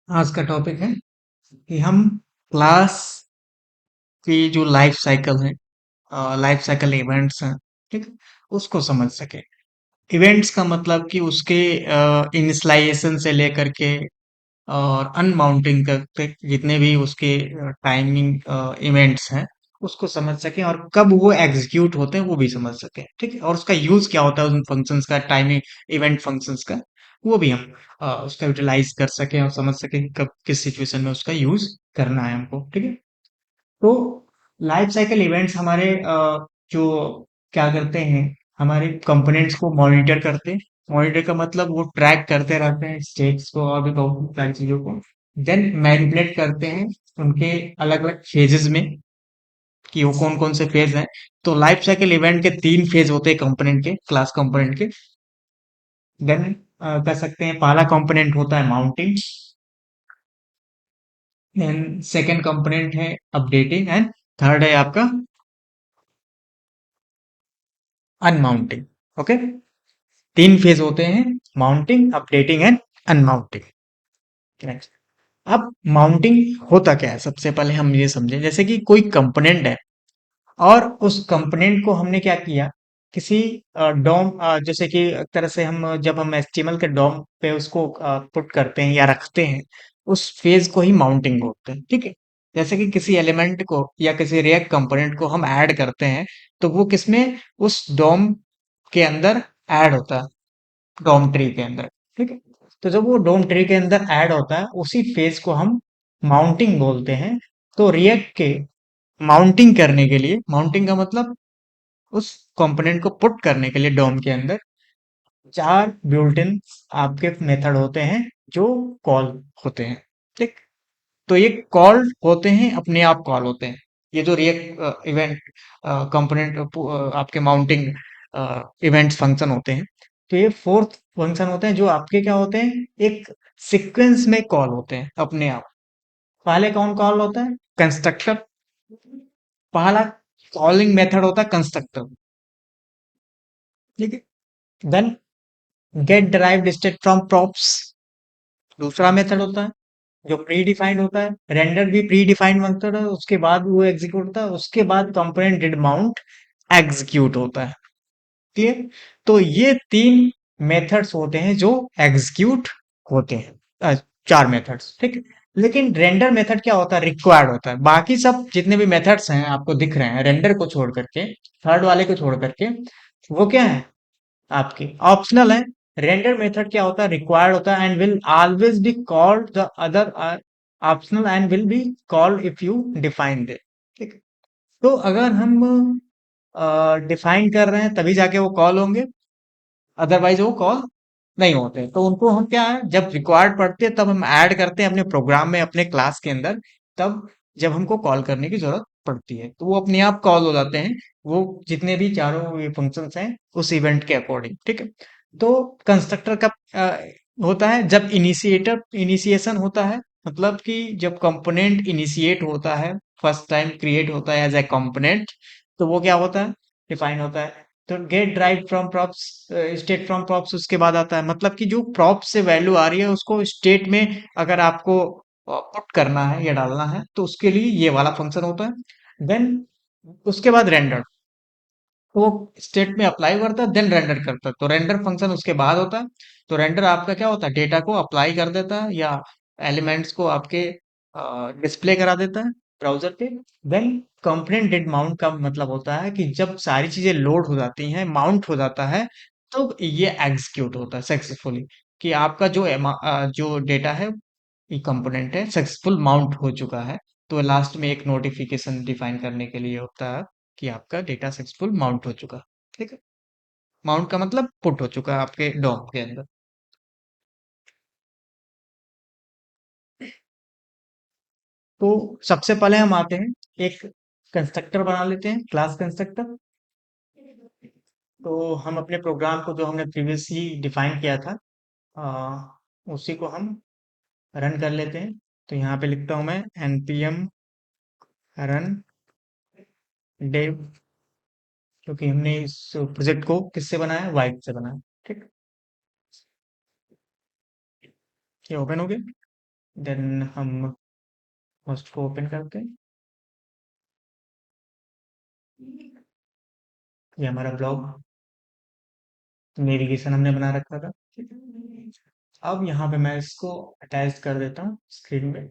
आज का टॉपिक है कि हम क्लास की जो लाइफ साइकिल है, लाइफ साइकिल इवेंट्स हैं, ठीक है, उसको समझ सके। इवेंट्स का मतलब कि उसके इनिशियलाइजेशन से लेकर के और अनमाउंटिंग तक जितने भी उसके टाइमिंग इवेंट्स हैं, उसको समझ सके और कब वो एग्जीक्यूट होते हैं वो भी समझ सके, ठीक है, और उसका यूज क्या होता है उन फंक्शंस का, टाइमिंग इवेंट फंक्शंस का, वो भी हम उसका यूटिलाइज कर सके और समझ सके कि कब किस सिचुएशन में उसका यूज करना है हमको, ठीक है। तो लाइफ साइकिल इवेंट्स हमारे जो क्या करते हैं, हमारे कंपोनेंट्स को मॉनिटर करते हैं। मॉनिटर का मतलब वो ट्रैक करते रहते हैं स्टेट्स को और भी बहुत सारी चीजों को। देन मैनिपुलेट करते हैं उनके अलग अलग फेजेस में, कि वो कौन कौन से फेज हैं। तो लाइफ साइकिल इवेंट के 3 फेज होते हैं कंपोनेंट के, क्लास कंपोनेंट के। देन कह सकते हैं पहला कंपोनेंट होता है माउंटिंग, देन सेकंड कंपोनेंट है अपडेटिंग, एंड थर्ड है आपका अनमाउंटिंग। ओके, 3 फेज होते हैं, माउंटिंग, अपडेटिंग एंड अनमाउंटिंग। नेक्स्ट, अब माउंटिंग होता क्या है, सबसे पहले हम ये समझें। जैसे कि कोई कंपोनेंट है और उस कंपोनेंट को हमने क्या किया, किसी डॉम, जैसे कि एक तरह से हम जब हम एचटीएमएल के डॉम पे उसको पुट करते हैं या रखते हैं, उस फेज को ही माउंटिंग बोलते हैं, ठीक है। जैसे कि किसी एलिमेंट को या किसी रिएक्ट कंपोनेंट को हम ऐड करते हैं, तो वो किसमें, उस डॉम के अंदर ऐड होता है, डोम ट्री के अंदर, ठीक है। तो जब वो डोम ट्री के अंदर ऐड होता है, उसी फेज को हम माउंटिंग बोलते हैं। तो रिएक्ट के माउंटिंग करने के लिए, माउंटिंग का मतलब उस कंपोनेंट को पुट करने के लिए डोम के अंदर 4 बिल्ट इन आपके मेथड होते हैं जो कॉल होते हैं, ठीक। तो ये कॉल होते हैं, अपने आप कॉल होते हैं। ये जो रिएक्ट इवेंट कंपोनेंट आपके माउंटिंग इवेंट्स फंक्शन होते हैं, तो ये फोर्थ फंक्शन होते हैं जो आपके क्या होते हैं, एक सीक्वेंस में कॉल होते हैं अपने आप। पहले कौन कॉल होता है, कंस्ट्रक्टर। पहला कॉलिंग मेथड होता है कंस्ट्रक्टर, ठीक है। Then get derived state from props, दूसरा मेथड होता है जो प्री डिफाइंड होता है। रेंडर भी प्री डिफाइंड मेथड है, उसके बाद वो एग्जीक्यूट होता है, उसके बाद कंपोनेंट डिड माउंट एग्जीक्यूट होता है, क्लियर। तो ये 3 मेथड्स होते हैं जो एग्जीक्यूट होते हैं, 4 मेथड्स, ठीक है। लेकिन रेंडर मेथड क्या होता है, रिक्वायर्ड होता है। बाकी सब जितने भी मेथड्स हैं आपको दिख रहे हैं, रेंडर को छोड़ करके, थर्ड वाले को छोड़ करके, वो क्या है, आपके ऑप्शनल है। रेंडर मेथड क्या होता है, रिक्वायर्ड होता है and will always be called, the other are optional and will be called if you define they, ठीक है। तो अगर हम डिफाइन कर रहे हैं तभी जाके वो कॉल होंगे, अदरवाइज वो कॉल नहीं होते। तो उनको हम क्या है, जब रिक्वायर्ड पड़ते हैं तब हम ऐड करते हैं अपने प्रोग्राम में, अपने क्लास के अंदर, तब जब हमको कॉल करने की जरूरत पड़ती है तो वो अपने आप कॉल हो जाते हैं, वो जितने भी चारों ये फंक्शंस हैं उस इवेंट के अकॉर्डिंग, ठीक है। तो कंस्ट्रक्टर का होता है जब इनिशिएशन होता है, मतलब कि जब कंपोनेंट इनिशिएट होता है, फर्स्ट टाइम क्रिएट होता है एज ए कंपोनेंट, तो वो क्या होता है, डिफाइन होता है। तो get drive from props, state from props उसके बाद आता है, मतलब कि जो प्रॉप से वैल्यू आ रही है उसको स्टेट में अगर आपको पुट करना है या डालना है, तो उसके लिए ये वाला फंक्शन होता है। देन उसके बाद रेंडर, वो स्टेट में अप्लाई करता है, देन रेंडर करता है, तो रेंडर फंक्शन उसके बाद होता है। तो रेंडर आपका क्या होता है, डेटा को अप्लाई कर देता है या एलिमेंट्स को आपके डिस्प्ले करा देता है ब्राउजर पे। देन कंपोनेंट डिड माउंट का मतलब होता है कि जब सारी चीजें लोड हो जाती हैं, माउंट हो जाता है, तो ये एग्जीक्यूट होता है सक्सेसफुली, कि आपका जो डेटा है, ये कंपोनेंट है, सक्सेसफुल माउंट हो चुका है। तो लास्ट में एक नोटिफिकेशन डिफाइन करने के लिए होता है कि आपका डेटा सक्सेसफुल माउंट हो चुका है, ठीक है। माउंट का मतलब पुट हो चुका है आपके डॉम के अंदर। तो सबसे पहले हम आते हैं, एक कंस्ट्रक्टर बना लेते हैं, क्लास कंस्ट्रक्टर। तो हम अपने प्रोग्राम को जो हमने प्रीवियसली डिफाइन किया था, उसी को हम रन कर लेते हैं। तो यहाँ पे लिखता हूँ मैं npm रन dev, क्योंकि हमने इस प्रोजेक्ट को किससे बनाया, वाइट से बनाया, ठीक। ये ओपन हो गया। देन हम होस्ट को ओपन करते हैं। ये हमारा ब्लॉग नेविगेशन हमने बना रखा था। अब यहाँ पे मैं इसको अटैच कर देता हूँ स्क्रीन में।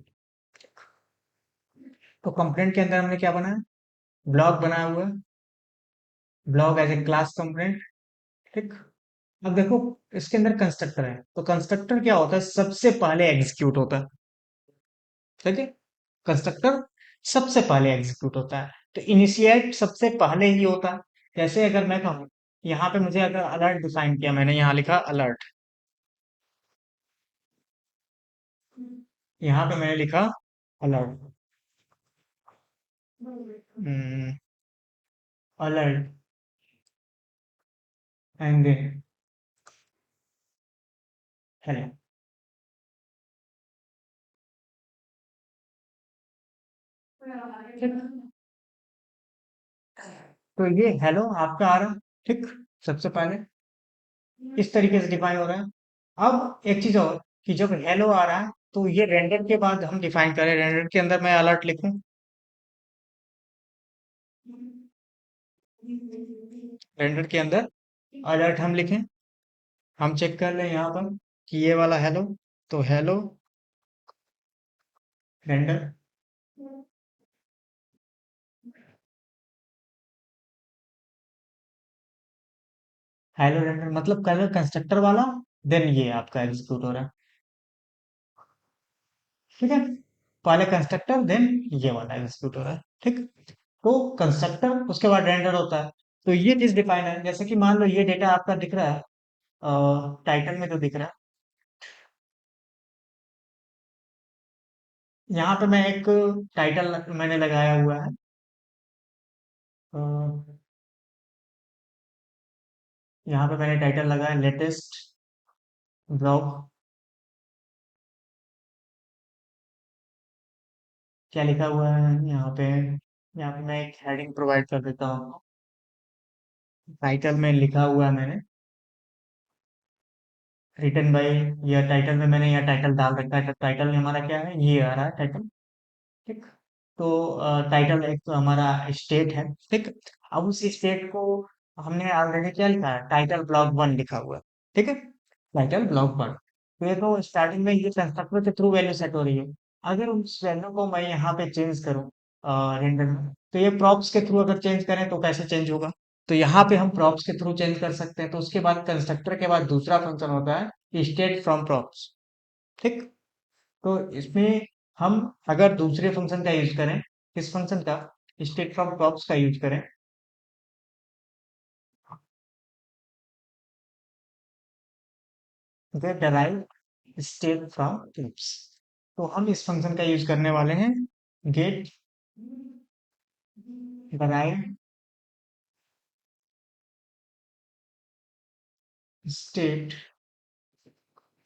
तो कंपोनेंट के अंदर हमने क्या बनाया, ब्लॉग बनाया हुआ है, blog as a class component. ठीक। अब देखो इसके अंदर कंस्ट्रक्टर है, तो कंस्ट्रक्टर क्या होता है, सबसे पहले एग्जीक्यूट होता है। ठीक है, कंस्ट्रक्टर सबसे पहले एग्जीक्यूट होता है, तो इनिशिएट सबसे पहले ही होता है। जैसे अगर मैं कहूँ, यहाँ पे मुझे अगर अलर्ट डिफाइन किया, मैंने यहाँ लिखा अलर्ट, यहाँ पे मैंने लिखा alert, alert and then hello. ठीक। तो ये हेलो आपका आ रहा है। ठीक, सबसे पहले इस तरीके से डिफाइन हो रहा है। अब एक चीज और, कि जब हेलो आ रहा है तो ये रेंडर के बाद हम डिफाइन करें, रेंडर के अंदर मैं अलर्ट लिखूं, रेंडर के अंदर अलर्ट हम लिखें, हम चेक कर लें यहाँ पर कि ये वाला हेलो, तो हेलो रेंडर, हेलो रेंडर मतलब कलर कंस्ट्रक्टर वाला, देन ये आपका एग्जीक्यूट हो रहा है। ठीक है, पहले कंस्ट्रक्टर देन ये वाला एग्जीक्यूट हो रहा है। ठीक, तो कंस्ट्रक्टर उसके बाद रेंडर होता है। तो ये चीज डिफाइन है, जैसे कि मान लो ये डेटा आपका दिख रहा है टाइटल में, जो दिख रहा है यहाँ पे, मैं एक टाइटल मैंने लगाया हुआ है, अ, यहाँ पे मैंने टाइटल लगाया लेटेस्ट ब्लॉग। क्या लिखा हुआ है यहाँ पे, यहाँ पे मैं एक हेडिंग प्रोवाइड कर देता हूँ। टाइटल में लिखा हुआ है मैंने रिटन बाय, या टाइटल में मैंने यहाँ टाइटल डाल रखा है, टाइटल में हमारा क्या है, ये आ रहा है टाइटल। ठीक, तो टाइटल एक तो हमारा स्टेट है। ठीक, अब उस स्टेट को हमने ऑलरेडी क्या लिखा है, टाइटल ब्लॉक वन लिखा हुआ है। ठीक है, टाइटल ब्लॉक वन, तो ये तो स्टार्टिंग में ये कंस्ट्रक्टर के थ्रू वैल्यू सेट हो रही है। अगर उस वैल्यू को मैं यहाँ पे चेंज करूँ रेंडर में, तो ये प्रॉप्स के थ्रू अगर चेंज करें तो कैसे चेंज होगा, तो यहाँ पे हम प्रॉप्स के थ्रू चेंज कर सकते हैं। तो उसके बाद कंस्ट्रक्टर के बाद दूसरा फंक्शन होता है स्टेट फ्रॉम प्रॉप्स। ठीक, तो इसमें हम अगर दूसरे फंक्शन का यूज करें, किस फंक्शन का, स्टेट फ्रॉम प्रॉप्स का यूज करें, get derive state from props, तो हम इस फंक्शन का यूज करने वाले हैं, get derive state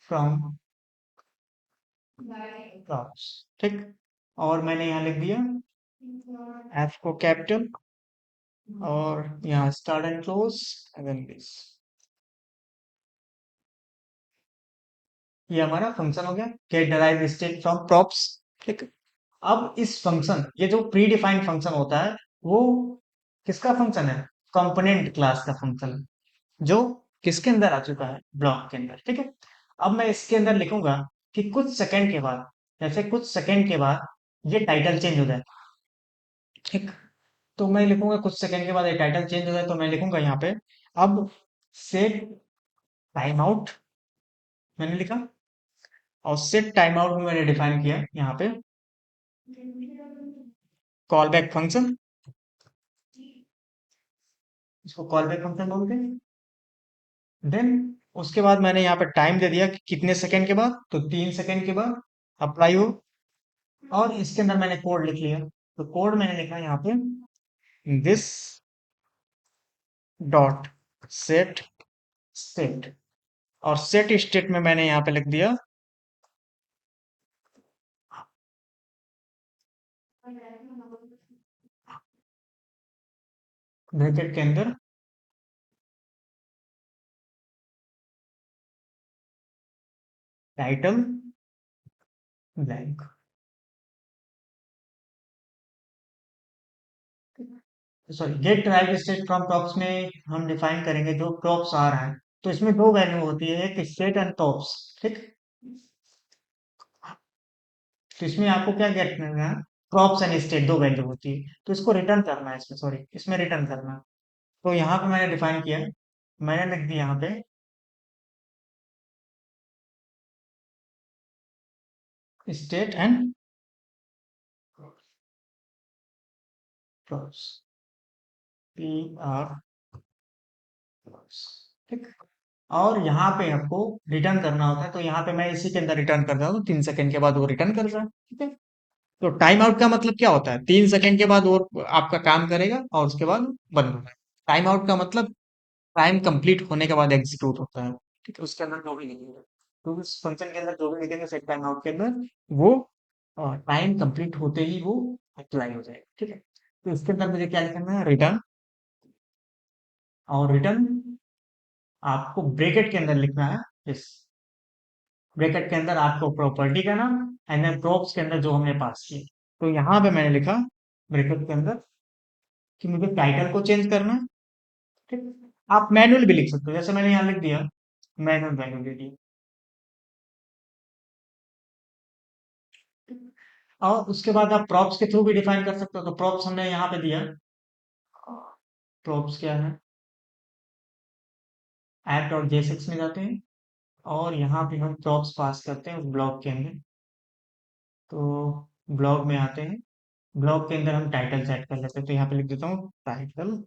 from props. ठीक, और मैंने यहाँ लिख दिया एफ को कैपिटल, और यहाँ start and close, and this, ये हमारा फंक्शन हो गया, get derive state from props. ठीक, अब इस फंक्शन, ये जो प्री डिफाइंड फंक्शन होता है, वो किसका फंक्शन है, कंपोनेंट क्लास का फंक्शन है, जो किसके अंदर आ चुका है, ब्लॉक के अंदर। ठीक है, अब मैं इसके अंदर लिखूंगा कि कुछ सेकंड के बाद, जैसे कुछ सेकंड के बाद ये टाइटल चेंज हो जाए। ठीक, तो मैं लिखूंगा कुछ सेकंड के बाद ये टाइटल चेंज हो जाए, तो मैं लिखूंगा यहाँ पे, अब सेट टाइम आउट मैंने लिखा, और सेट टाइम आउट में मैंने डिफाइन किया यहाँ पे कॉल बैक फंक्शन, इसको कॉल बैक फंक्शन बोलते हैं। देन उसके बाद मैंने यहाँ पे टाइम दे दिया कि कितने सेकंड के बाद, तो 3 सेकंड के बाद अप्लाई हो, और इसके अंदर मैंने कोड लिख लिया। तो कोड मैंने लिखा यहाँ पे दिस डॉट सेट स्टेट, और सेट स्टेट में मैंने यहाँ पे लिख दिया ब्रैकेट के अंदर title blank. Sorry, get drive state from props में हम डिफाइन करेंगे जो प्रॉप्स आ रहा है। तो इसमें दो वैल्यू होती है, एक स्टेट एंड प्रॉप्स। ठीक। तो इसमें आपको क्या गेट करना है, प्रॉप्स एंड स्टेट दो वैल्यू होती है, तो इसको रिटर्न करना है, इसमें सॉरी इसमें रिटर्न करना है। तो यहाँ पे मैंने डिफाइन किया, मैंने लिख दिया यहाँ पे state and props, P R, ठीक। और यहाँ पे आपको रिटर्न करना होता है, तो यहाँ पे मैं इसी के अंदर रिटर्न कर रहा हूँ, 3 सेकंड के बाद वो रिटर्न कर रहा है। ठीक है। तो टाइम आउट का मतलब क्या होता है, 3 सेकंड के बाद वो आपका काम करेगा और उसके बाद बंद हो जाएगा। टाइम आउट का मतलब टाइम कंप्लीट होने के बाद एग्जीक्यूट होता है। ठीक है, उसके अंदर जो भी लिखेंगे, तो उस फंक्शन के अंदर जो भी लिखेंगे सेट टाइम आउट के अंदर, वो टाइम कंप्लीट होते ही वो अप्लाई हो जाएगा। ठीक है। तो इसके अंदर मुझे क्या लिखना है, रिटर्न। और रिटर्न आपको ब्रैकेट के अंदर लिखना है, इस ब्रैकेट के अंदर आपको प्रॉपर्टी का नाम एंड देन प्रॉप्स के अंदर जो हमने पास किया। तो यहाँ पे मैंने लिखा ब्रैकेट के अंदर कि मुझे टाइटल को चेंज करना है। ठीक। आप मैनुअल भी लिख सकते हो, जैसे मैंने यहाँ लिख दिया मैनुअल वैल्यू दे दी। और उसके बाद आप प्रॉप्स के थ्रू भी डिफाइन कर सकते हो, तो प्रॉप्स हमने यहाँ पे दिया। प्रॉप्स क्या है, ऐप डॉट जेएसएक्स में जाते हैं और यहाँ पे हम प्रॉप्स पास करते हैं उस ब्लॉक के अंदर। तो ब्लॉक में आते हैं, ब्लॉक के अंदर हम टाइटल सेट कर लेते हैं, तो यहाँ पे लिख देता हूँ टाइटल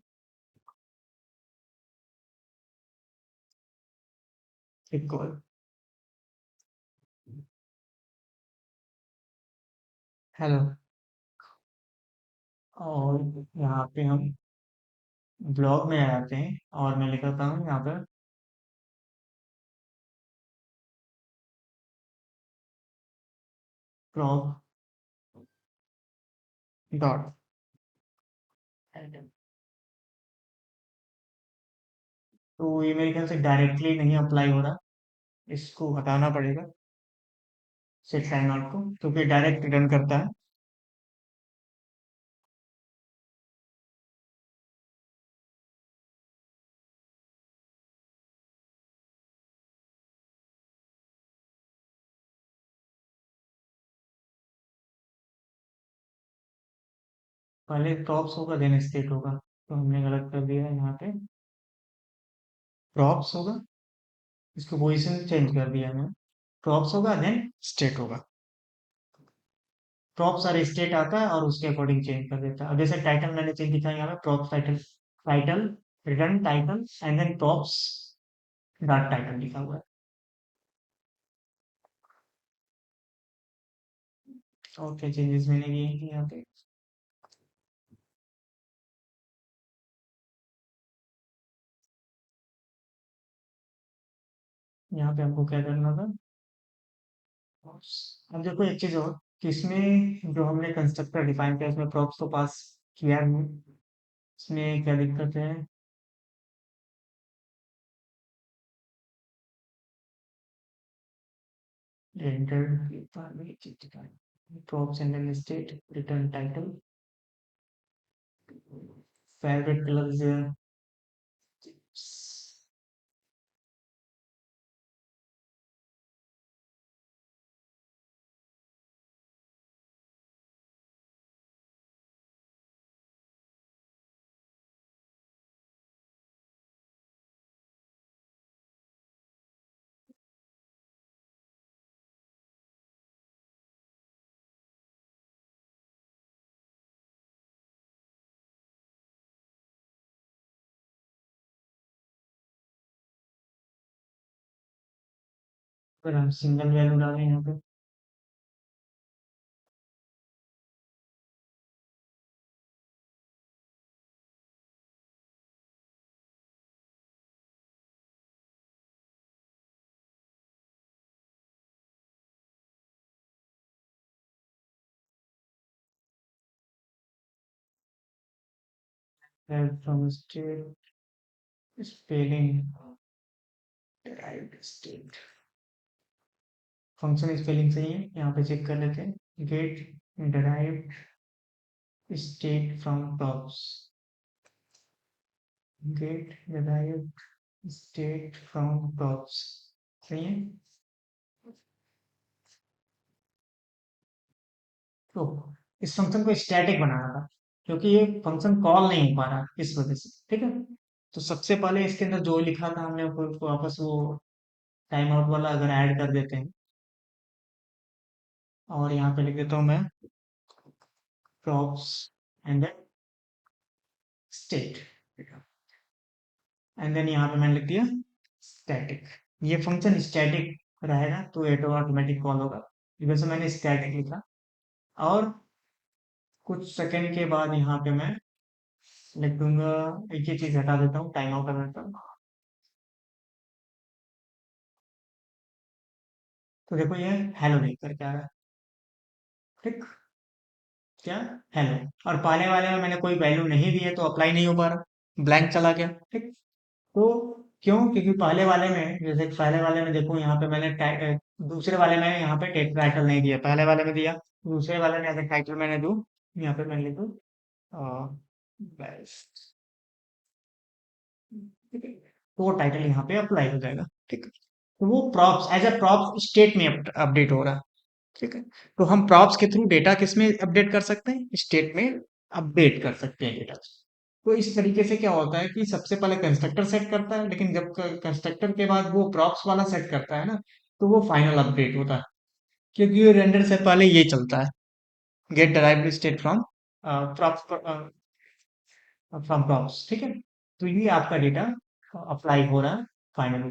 इक्वल हेलो। और यहाँ पे हम ब्लॉग में आ जाते हैं और मैं लिखता हूँ यहाँ पर प्रॉप डॉट। तो ये मेरे ख्याल से डायरेक्टली नहीं अप्लाई हो रहा, इसको हटाना पड़ेगा सेट टाइम आउट को, क्योंकि डायरेक्ट रिटर्न करता है। पहले प्रॉप्स होगा देन स्टेट होगा, तो हमने गलत कर दिया है यहाँ पे। प्रॉप्स होगा, इसको पोजीशन चेंज कर दिया हमने। प्रॉप्स होगा देन स्टेट होगा। प्रॉप्स और स्टेट आता है और उसके अकॉर्डिंग चेंज कर देता है। अब जैसे टाइटल मैंने चेंज दिखा यहाँ पे props title, title return title and then props dot title लिखा हुआ है। और क्या चेंजेस मैंने किए हैं यहाँ पे, यहाँ पे हमको क्या करना था। अब देखो एक चीज और कि इसमें जो हमने कंस्ट्रक्टर डिफाइन किया उसमें प्रॉप्स तो पास किया नहीं, इसमें क्या दिक्कत है। Render props and then state return title favourite colours. अगर हम सिंगल वैल्यू डालें यहाँ पे, from state spelling derived state function spelling सही है, यहाँ पे चेक कर लेते हैं। Get derived state from props, get derived state from props, सही है। तो इस फंक्शन को स्टैटिक बनाना था, क्योंकि ये फंक्शन कॉल नहीं हो पा रहा इस वजह से, ठीक है। तो सबसे पहले इसके अंदर जो लिखा था हमने उसको वापस वो टाइम आउट वाला अगर ऐड कर देते हैं, और यहाँ पे लिख देता हूँ मैं props and then state, and then यहाँ पे मैंने लिख दिया स्टैटिक। ये फंक्शन स्टैटिक रहेगा तो ये ऑटोमेटिक कॉल होगा, वैसे मैंने स्टैटिक लिखा। और कुछ सेकंड के बाद यहाँ पे मैं लिख दूंगा, एक ही चीज हटा देता हूँ, टाइम आउट कर देता हूँ। तो देखो ये हेलो लिख करके आ रहा है, ठीक, क्या, हेलो। और पहले वाले में मैंने कोई वैल्यू नहीं दी है तो अप्लाई नहीं हो पा रहा, ब्लैंक चला गया, ठीक। तो क्यों, क्योंकि पहले वाले में, जैसे पहले वाले में देखो यहाँ पे मैंने दूसरे वाले में यहाँ पे टाइटल नहीं दिया, पहले वाले में दिया। दूसरे वाले में अगर टाइटल मैंने दूं, यहाँ पे मैंने लिख दूं बेस्ट, ठीक है, तो वो टाइटल यहाँ पे अप्लाई हो जाएगा, ठीक है। तो वो props as a props state में अपडेट हो रहा है, ठीक है। तो हम प्रॉप्स के थ्रू डेटा किस में अपडेट कर सकते हैं, स्टेट में अपडेट कर सकते हैं डेटा। तो इस तरीके से क्या होता है कि सबसे पहले कंस्ट्रक्टर सेट करता है, लेकिन जब कंस्ट्रक्टर के बाद वो प्रॉप्स वाला सेट करता है ना, तो वो फाइनल अपडेट होता है, क्योंकि ये रेंडर से पहले ये चलता है, get derived state from props, from props, ठीक है। तो ये आपका डेटा अप्लाई हो रहा है फाइनली।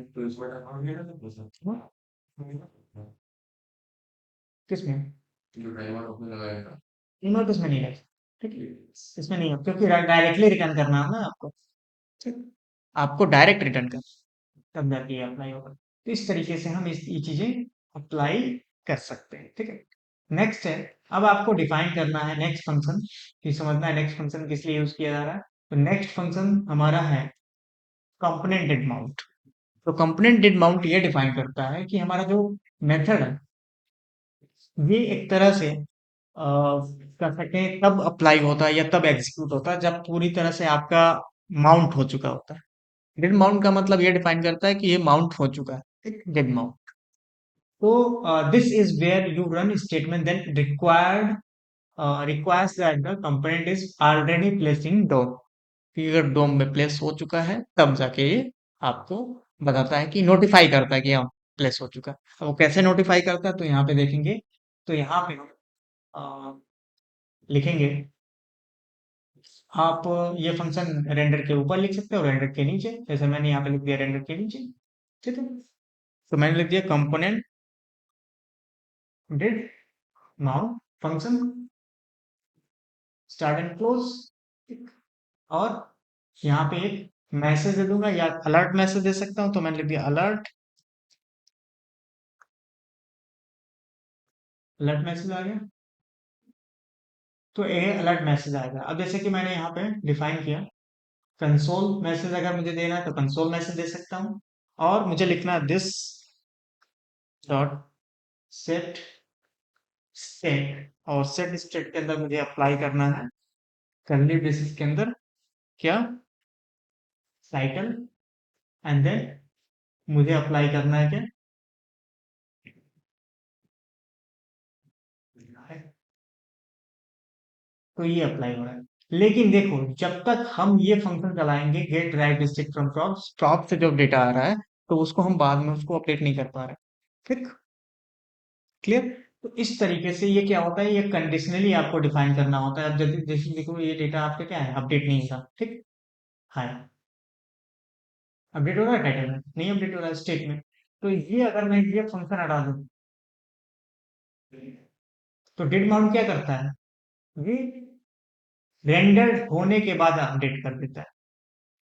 किसमें, ईमेल तो इसमें नहीं है, ठीक है, इसमें नहीं है, क्योंकि डायरेक्टली रिटर्न करना है ना आपको, ठीक, आपको डायरेक्ट रिटर्न करना, तब जाके ये अप्लाई होगा। तो इस तरीके से हम इस ये चीजें अप्लाई कर सकते हैं, ठीक है। नेक्स्ट है, अब आपको डिफाइन करना है नेक्स्ट फंक्शन, कि समझना है नेक्स्ट फंक्शन किस लिए यूज किया जा रहा है। तो नेक्स्ट फंक्शन हमारा है कंपोनेंट डेट माउंट। तो कंपोनेंट डेट माउंट ये डिफाइन करता है कि हमारा जो मेथड है, ये एक तरह से कर सकते हैं तब अप्लाई होता है या तब एग्जीक्यूट होता है जब पूरी तरह से आपका माउंट हो चुका होता है। डेड माउंट का मतलब ये डिफाइन करता है कि ये माउंट हो चुका है, ठीक, डेड माउंट। तो this is where you run statement then requires that the component is already placed in DOM, कि अगर डोम में प्लेस हो चुका है तब जाके ये आपको बताता है कि नोटिफाई करता है कि हाँ प्लेस हो चुका है। अब वो कैसे नोटिफाई करता है तो यहाँ पे देखेंगे। तो यहाँ पे हम लिखेंगे, आप ये फंक्शन रेंडर के ऊपर लिख सकते हो, रेंडर के नीचे, जैसे मैंने यहाँ पे लिख दिया रेंडर के नीचे, ठीक है। तो मैंने लिख दिया component did mount function start and close, और यहाँ पे एक मैसेज दे दूंगा या अलर्ट मैसेज दे सकता हूँ, तो मैंने लिख दिया अलर्ट, अलर्ट मैसेज आ गया। तो ये अलर्ट मैसेज आएगा। अब जैसे कि मैंने यहाँ पे डिफाइन किया कंसोल मैसेज, अगर मुझे देना है तो कंसोल मैसेज दे सकता हूँ, और मुझे लिखना है दिस डॉट सेट स्टेट, और सेट स्टेट के अंदर मुझे अप्लाई करना है करली ब्रेसेस के अंदर क्या, टाइटल, एंड देन मुझे अप्लाई करना है क्या, तो ये अप्लाई हो रहा है। लेकिन देखो जब तक हम ये फंक्शन चलाएंगे get drive stick from props, prop से जो डेटा आ रहा है तो उसको हम बाद में उसको अपडेट नहीं कर पा रहे, ठीक, क्लियर। तो इस तरीके से ये क्या होता है, ये कंडीशनली आपको डिफाइन करना होता है। अब जैसे जैसे देखो ये डेटा आपका क्या है, अपडेट नहीं होगा, ठीक, हाँ, अपडेट हो रहा है टाइटल में, नहीं अपडेट हो रहा है स्टेट में। तो ये अगर मैं ये फंक्शन हटा दूं, तो डेट माउंट क्या करता है, ये रेंडर होने के बाद अपडेट कर देता है,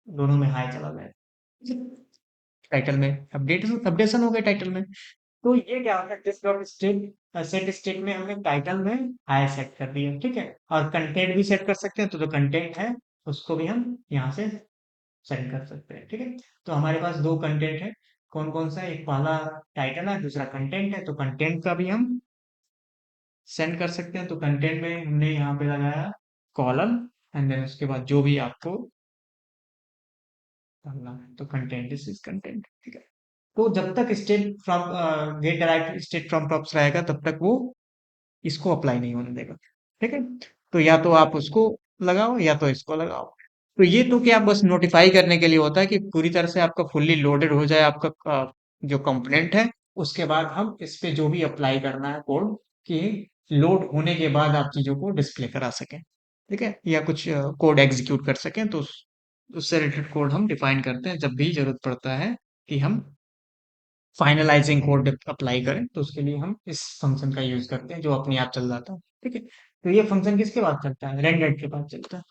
दोनों में हाई चला जाए, टाइटल में अपडेट अपडेशन हो गया टाइटल में। तो ये क्या होता है, this dot state set state में हमने टाइटल में हाई सेट कर दिया, ठीक है। और कंटेंट भी सेट कर सकते हैं, तो जो कंटेंट है उसको भी हम यहाँ से सेट कर सकते हैं, ठीक है। तो हमारे पास दो कंटेंट है, कौन कौन सा है, एक पहला टाइटल है, दूसरा कंटेंट है, तो कंटेंट का भी हम सेंड कर सकते हैं। तो कंटेंट में हमने यहाँ पे लगाया कॉलम, एंड देन उसके बाद जो भी आपको डालना है, तो कंटेंट, दिस इज कंटेंट, ठीक है। तो जब तक state from get direct state from props रहेगा तब तक वो इसको अप्लाई नहीं होने देगा, ठीक है। तो या तो आप उसको लगाओ या तो इसको लगाओ। तो ये तो क्या बस नोटिफाई करने के लिए होता है कि पूरी तरह से आपका फुल्ली लोडेड हो जाए आपका जो कंपोनेंट है। उसके बाद हम इस पे जो भी अप्लाई करना है कोड, कि लोड होने के बाद आप चीजों को डिस्प्ले करा सकें, ठीक है, या कुछ कोड एग्जीक्यूट कर सकें, तो उससे रिलेटेड कोड हम डिफाइन करते हैं जब भी जरूरत पड़ता है कि हम फाइनलाइजिंग कोड अप्लाई करें, तो उसके लिए हम इस फंक्शन का यूज करते हैं जो अपने आप चल जाता है, ठीक है। तो ये फंक्शन किसके बाद चलता है, रेंडर्ड के बाद चलता है,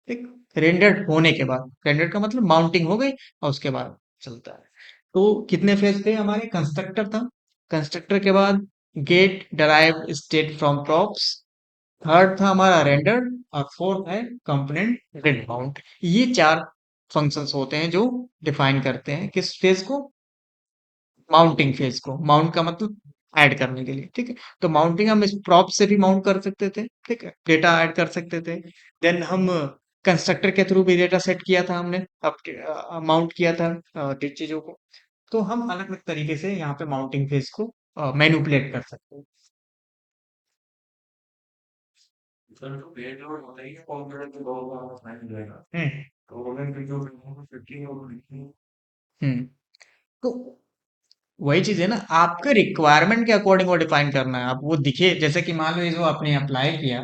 ठीक। रेंडर्ड होने के बाद, रेंडर्ड का मतलब माउंटिंग हो गई और उसके बाद चलता है। तो कितने फेज थे हमारे, कंस्ट्रक्टर था, कंस्ट्रक्टर के बाद get derived state from props, third था हमारा रेंडर्ड, और फोर्थ है कंपोनेंट रिड माउंट। ये चार फंक्शंस होते हैं जो डिफाइन करते हैं किस फेज को, माउंटिंग फेज को। माउंट का मतलब ऐड करने के लिए, ठीक है। तो माउंटिंग हम इस प्रॉप से भी माउंट कर सकते थे, ठीक है, डेटा ऐड कर सकते थे। देन हम कंस्ट्रक्टर के थ्रू भी डेटा सेट किया था हमने, अब माउंट किया था चीजों को। तो हम अलग अलग तरीके से यहाँ पे माउंटिंग फेज को मैनिपुलेट कर सकते हैं। हम्म हम्म। तो वही चीज है ना, आपके रिक्वायरमेंट के अकॉर्डिंग वो डिफाइन करना है। आप वो दिखे, जैसे कि मान लो ये जो आपने अप्लाई किया,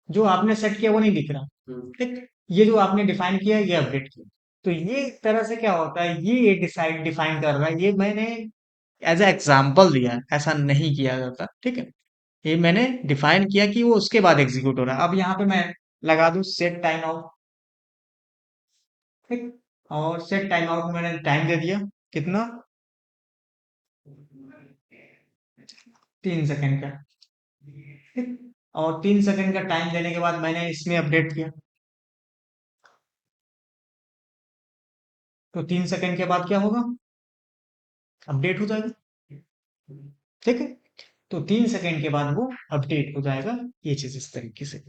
जो आपने सेट किया वो नहीं दिख रहा, ठीक। ये जो आपने डिफाइन किया ये अपडेट किया, तो ये एक तरह से क्या होता है, ये डिसाइड डिफाइन कर रहा है, ये मैंने एज ए एग्जाम्पल दिया है, ऐसा नहीं किया जाता, ठीक है। ये मैंने डिफाइन किया कि वो उसके बाद एग्जीक्यूट हो रहा है। अब यहाँ पे मैं लगा दूं सेट टाइम आउट, ठीक। और सेट टाइम आउट में मैंने टाइम दे दिया कितना, 3 सेकंड का, ठीक। और 3 सेकंड का टाइम देने के बाद मैंने इसमें अपडेट किया, तो 3 सेकंड के बाद क्या होगा, अपडेट हो जाएगा, ठीक है। तो 3 सेकंड के बाद वो अपडेट हो जाएगा। ये चीज इस तरीके से।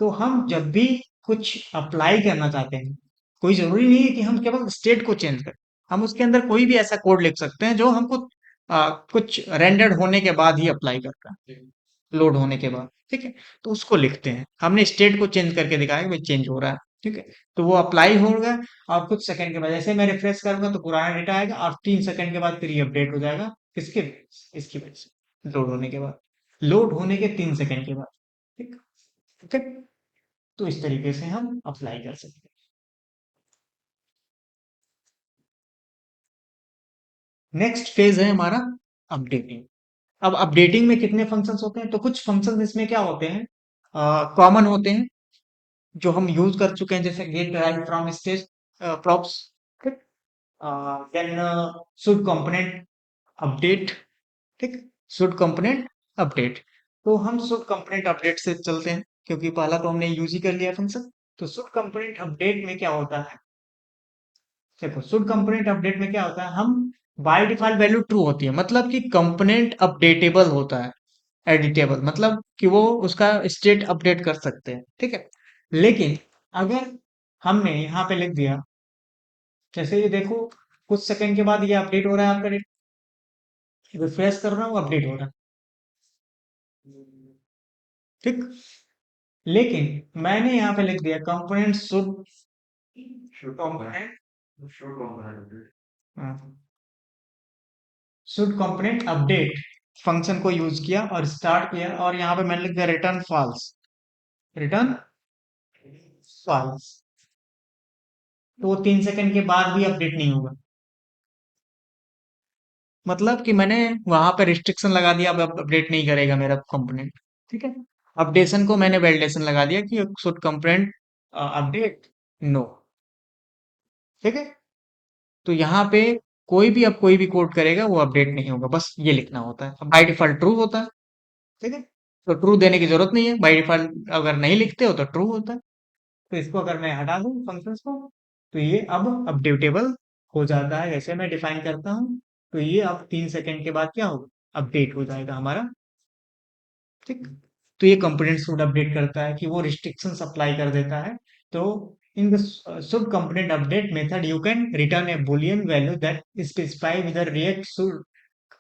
तो हम जब भी कुछ अप्लाई करना चाहते हैं, कोई जरूरी नहीं है कि हम केवल स्टेट को चेंज करें, हम उसके अंदर कोई भी ऐसा कोड लिख सकते हैं जो हमको कुछ रेंडर्ड होने के बाद ही अप्लाई करता है, लोड होने के बाद, ठीक है। तो उसको लिखते हैं, हमने स्टेट को चेंज करके दिखाया कि भाई चेंज हो रहा है, ठीक है। तो वो अप्लाई होगा, और कुछ सेकंड के बाद जैसे मैं रिफ्रेश करूंगा तो पुराना डेटा आएगा, और 3 सेकंड के बाद फिर ये अपडेट हो जाएगा, किसके, इसकी वजह से, लोड होने के बाद, लोड होने के 3 सेकंड के बाद, ठीक, ठीक है। तो इस तरीके से हम अप्लाई कर सकते हैं। नेक्स्ट फेज है हमारा अपडेटिंग। अब अपडेटिंग में कितने फंक्शंस होते हैं, तो कुछ फंक्शंस इसमें क्या होते हैं, कॉमन होते हैं, जो हम यूज कर चुके हैं, जैसे get drive from stage props, ठीक। देन शुड कंपोनेंट अपडेट, ठीक, शुड कंपोनेंट अपडेट। तो हम शुड कंपोनेंट अपडेट से चलते हैं, क्योंकि पहला तो हमने यूज ही कर लिया फंक्शन। तो शुड कंपोनेंट अपडेट में क्या होता है, देखो शुड कंपोनेंट अपडेट में क्या होता है, हम बाय डिफॉल्ट वैल्यू ट्रू होती है, मतलब कि कंपोनेंट अपडेटेबल होता है, एडिटेबल मतलब कि वो उसका स्टेट अपडेट कर सकते हैं, ठीक है। लेकिन अगर हमने यहाँ पे लिख दिया, जैसे ये देखो, कुछ सेकंड के बाद ये अपडेट हो रहा है, आपका रिफ्रेश कर रहा हूँ, अपडेट हो रहा है, ठीक। लेकिन मैंने यहाँ पे लिख दिया component should component should component update, function को यूज किया और स्टार्ट किया, और यहाँ पे मैंने लिख दिया रिटर्न फॉल्स, रिटर्न फॉल्स। तो वो 3 सेकंड के बाद भी अपडेट नहीं होगा, मतलब कि मैंने वहां पे रिस्ट्रिक्शन लगा दिया, अब अपडेट नहीं करेगा मेरा कंपोनेंट, ठीक है। अपडेशन को मैंने वैलिडेशन लगा दिया कि शुड कंपोनेंट अपडेट, नो, ठीक है। तो यहाँ पे कोई भी अब कोई भी कोड करेगा वो अपडेट नहीं होगा, बस ये लिखना होता है, बाय डिफॉल्ट ट्रू होता है, ठीक है। तो ट्रू देने की जरूरत नहीं है, बाय डिफॉल्ट अगर नहीं लिखते हो तो ट्रू होता है। तो इसको अगर मैं हटा दूं फंक्शंस को, तो ये अब अपडेटेबल हो जाता है, जैसे मैं डिफाइन करता हूँ तो ये अब 3 सेकंड के बाद क्या होगा, अपडेट हो जाएगा हमारा। ठीक। तो ये कंपोनेंट शुड अपडेट करता है कि वो रिस्ट्रिक्शंस अप्लाई कर देता है। तो in the should component update method you can return A Boolean value that specify with react should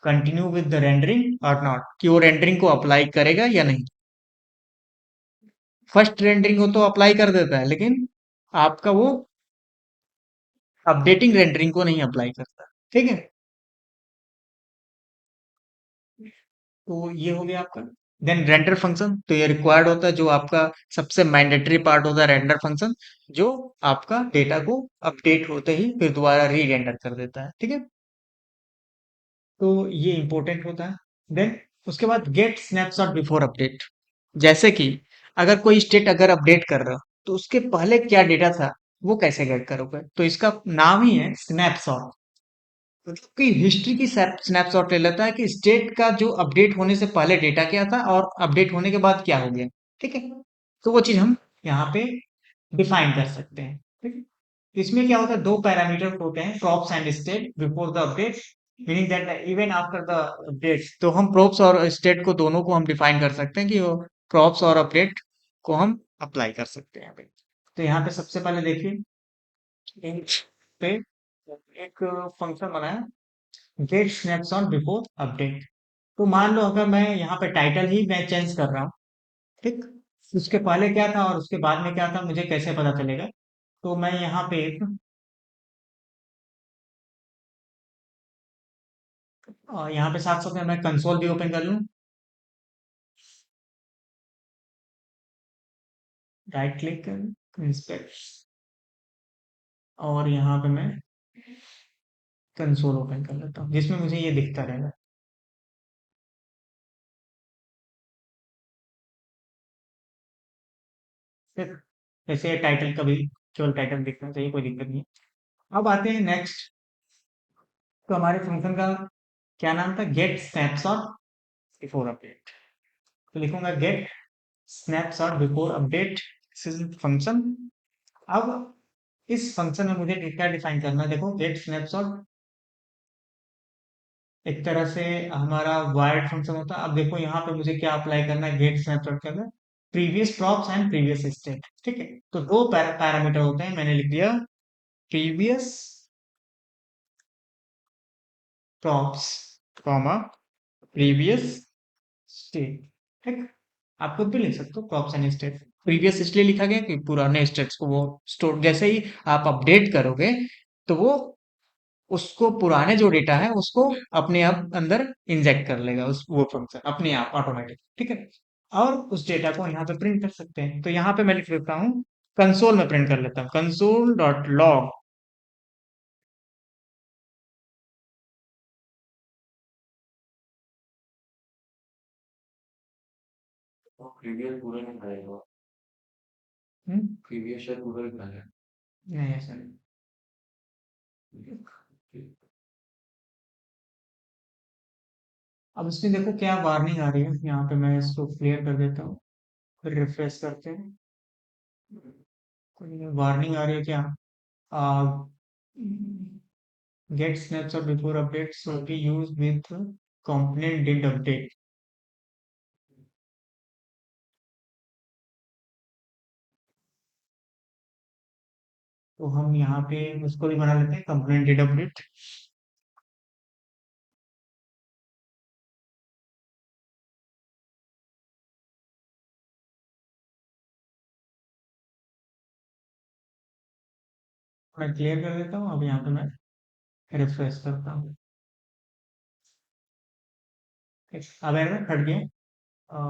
continue with the rendering और नॉट, कि वो रेंडरिंग को अप्लाई करेगा या नहीं। फर्स्ट रेंडरिंग को तो अप्लाई कर देता है, लेकिन आपका वो अपडेटिंग रेंडरिंग को नहीं अप्लाई करता। ठीक है। तो ये हो गया आपका। देन रेंडर फंक्शन, तो ये रिक्वायर्ड होता है, जो आपका सबसे मैंडेटरी पार्ट होता है रेंडर फंक्शन, जो आपका डेटा को अपडेट होते ही फिर दोबारा री रेंडर कर देता है। ठीक है। तो ये इंपॉर्टेंट होता है। देन उसके बाद गेट स्नैपशॉट बिफोर अपडेट, जैसे कि अगर कोई स्टेट अगर अपडेट कर रहा हो, तो उसके पहले क्या डेटा था वो कैसे गेट करोगे, तो इसका नाम ही है स्नैपशॉट। मतलब कि हिस्ट्री की स्नैपशॉट ले लेता है कि स्टेट का जो अपडेट होने से पहले डेटा क्या था और अपडेट होने के बाद क्या हो गया। ठीक है। तो वो चीज हम यहाँ पे डिफाइन कर सकते हैं। ठीक है। इसमें क्या होता है, दो पैरामीटर होते हैं, props and state before the update, meaning that even after the update. तो हम प्रॉप्स और स्टेट को दोनों को हम डिफाइन कर सकते हैं कि वो प्रॉप्स और अपडेट को हम अप्लाई कर सकते हैं यहाँ पे। तो यहाँ पे सबसे पहले देखिए, इन पे एक फंक्शन बनाया, गेट स्नैपशॉट बिफोर अपडेट। तो मान लो अगर मैं यहाँ पे टाइटल ही मैं चेंज कर रहा हूँ, ठीक, उसके पहले क्या था और उसके बाद में क्या था मुझे कैसे पता चलेगा। तो मैं यहाँ पे एक यहाँ पे साथ साथ में मैं कंसोल भी ओपन कर लूँ, राइट क्लिक कर इंस्पेक्ट, और यहाँ पे मैं कंसोल ओपन कर लेता हूँ जिसमें मुझे ये दिखता रहेगा। ठीक। जैसे टाइटल का भी केवल टाइटल दिखना चाहिए, कोई दिक्कत नहीं है। अब आते हैं नेक्स्ट। तो हमारे फंक्शन का क्या नाम था, गेट स्नैपशॉट बिफोर अपडेट। तो लिखूंगा get snapshot before update, this is function. अब इस फंक्शन में मुझे क्या डिफाइन करना है, देखो गेट स्नैपशॉट एक तरह से हमारा वायर्ड फंक्शन होता है। अब देखो यहाँ पे मुझे क्या अप्लाई करना है, गेट स्नैपशॉट के अंदर previous props and previous state. ठीक है। तो दो पैरामीटर होते हैं, मैंने लिख दिया previous props comma previous state. ठीक। आप खुद भी लिख सकते हो प्रॉप्स एंड स्टेट। प्रीवियस इसलिए लिखा गया कि पुराने स्टेट्स को वो स्टोर, जैसे ही आप अपडेट करोगे तो वो उसको पुराने जो डेटा है उसको अपने आप अंदर इंजेक्ट कर लेगा, उस वो फंक्शन अपने आप ऑटोमेटिक। ठीक है। और उस डेटा को यहाँ पे प्रिंट कर सकते हैं। तो यहाँ पे मैं लिख लेता हूँ, कंसोल में प्रिंट कर लेता हूँ, कंसोल डॉट लॉग। प्रीवियस पूरा नहीं खाएगा। प्रीवियस शायद पूरा ही खाएगा। नहीं ऐसा नहीं। अब इसमें देखो क्या वार्निंग आ रही है, यहाँ पे मैं इसको क्लियर कर देता हूँ, फिर रिफ्रेश करते हैं। कोई वार्निंग आ रही है क्या, get snapshot before update should be use with component did update. तो हम यहाँ पे उसको भी बना लेते हैं, कंपोनेंट डिड अपडेट। मैं क्लियर कर देता हूँ, अब यहाँ पे मैं रिफ्रेश करता हूँ। अब एरर हट गया,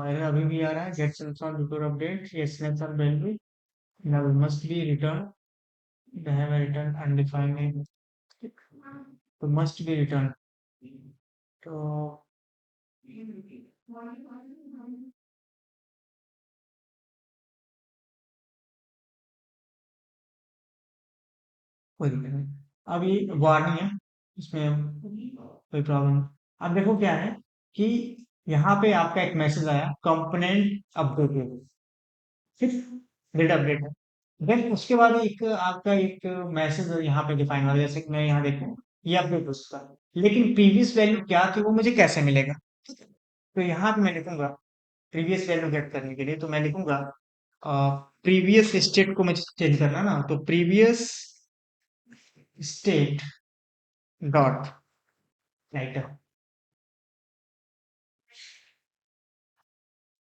एरर अभी भी आ रहा है, गेट स्नैपशॉट बिफोर अपडेट, ये snapshot value now must be returned, they have a return undefined name, तो must be returned। तो कोई दिक्कत नहीं, अब ये वार्निंग है, इसमें कोई प्रॉब्लम नहीं। अब देखो क्या है कि यहाँ पे आपका एक मैसेज आया, कंपोनेंट अपडेटेड, ठीक, डेट अपडेट है। देन उसके बाद एक आपका एक मैसेज यहाँ पे डिफाइन हुआ, जैसे कि मैं यहाँ देखूँ ये अपडेट उसका। लेकिन प्रीवियस वैल्यू क्या थी वो मुझे कैसे मिलेगा? ठीक है, तो यहाँ पे मैं लिखूंगा प्रीवियस वैल्यू गेट करने के लिए, तो मैं लिखूंगा प्रीवियस स्टेट को मुझे चेंज करना ना, तो प्रीवियस स्टेट डॉट राइटर।